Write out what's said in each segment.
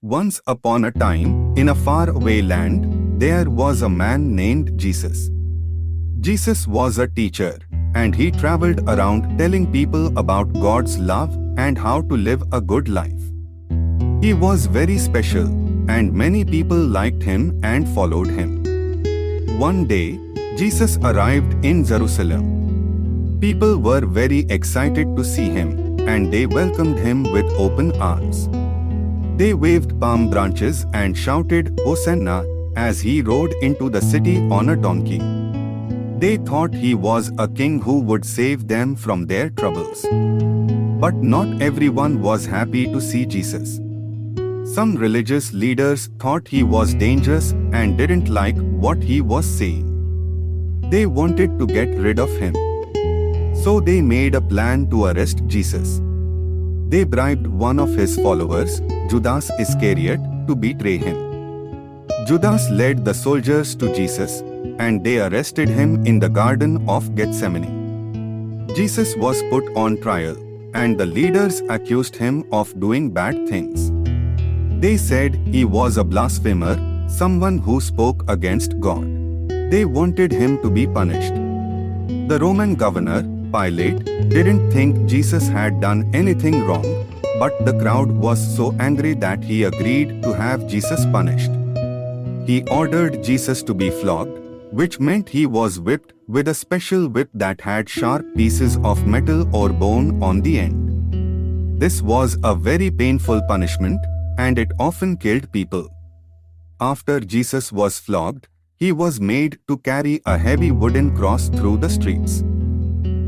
Once upon a time, in a faraway land, there was a man named Jesus. Jesus was a teacher, and he traveled around telling people about God's love and how to live a good life. He was very special, and many people liked him and followed him. One day, Jesus arrived in Jerusalem. People were very excited to see him, and they welcomed him with open arms. They waved palm branches and shouted Hosanna as he rode into the city on a donkey. They thought he was a king who would save them from their troubles. But not everyone was happy to see Jesus. Some religious leaders thought he was dangerous and didn't like what he was saying. They wanted to get rid of him. So they made a plan to arrest Jesus. They bribed one of his followers, Judas Iscariot, to betray him. Judas led the soldiers to Jesus, and they arrested him in the Garden of Gethsemane. Jesus was put on trial, and the leaders accused him of doing bad things. They said he was a blasphemer, someone who spoke against God. They wanted him to be punished. The Roman governor, Pilate, didn't think Jesus had done anything wrong, but the crowd was so angry that he agreed to have Jesus punished. He ordered Jesus to be flogged, which meant he was whipped with a special whip that had sharp pieces of metal or bone on the end. This was a very painful punishment, and it often killed people. After Jesus was flogged, he was made to carry a heavy wooden cross through the streets.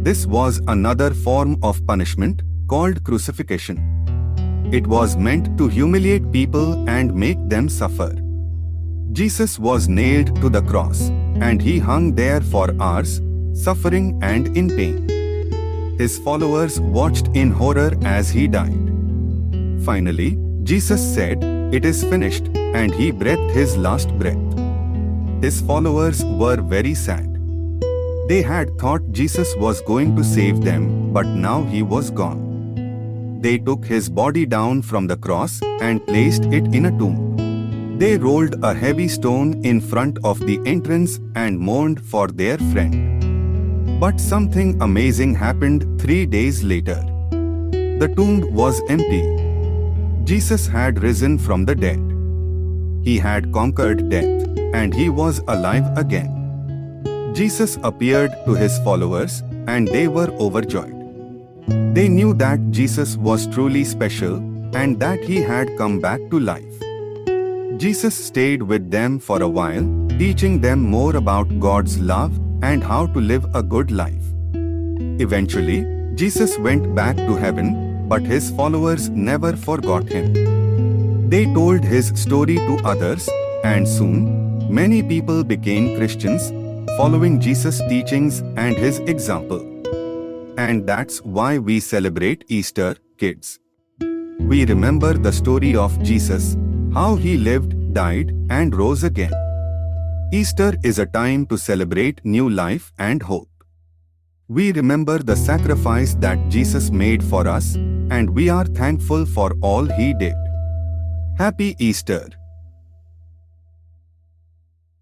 This was another form of punishment called crucifixion. It was meant to humiliate people and make them suffer. Jesus was nailed to the cross, and he hung there for hours, suffering and in pain. His followers watched in horror as he died. Finally, Jesus said, "It is finished," and he breathed his last breath. His followers were very sad. They had thought Jesus was going to save them, but now he was gone. They took his body down from the cross and placed it in a tomb. They rolled a heavy stone in front of the entrance and mourned for their friend. But something amazing happened 3 days later. The tomb was empty. Jesus had risen from the dead. He had conquered death, and he was alive again. Jesus appeared to his followers, and they were overjoyed. They knew that Jesus was truly special and that he had come back to life. Jesus stayed with them for a while, teaching them more about God's love and how to live a good life. Eventually, Jesus went back to heaven, but his followers never forgot him. They told his story to others, and soon, many people became Christians, following Jesus' teachings and his example. And that's why we celebrate Easter, kids. We remember the story of Jesus, how he lived, died, and rose again. Easter is a time to celebrate new life and hope. We remember the sacrifice that Jesus made for us, and we are thankful for all he did. Happy Easter!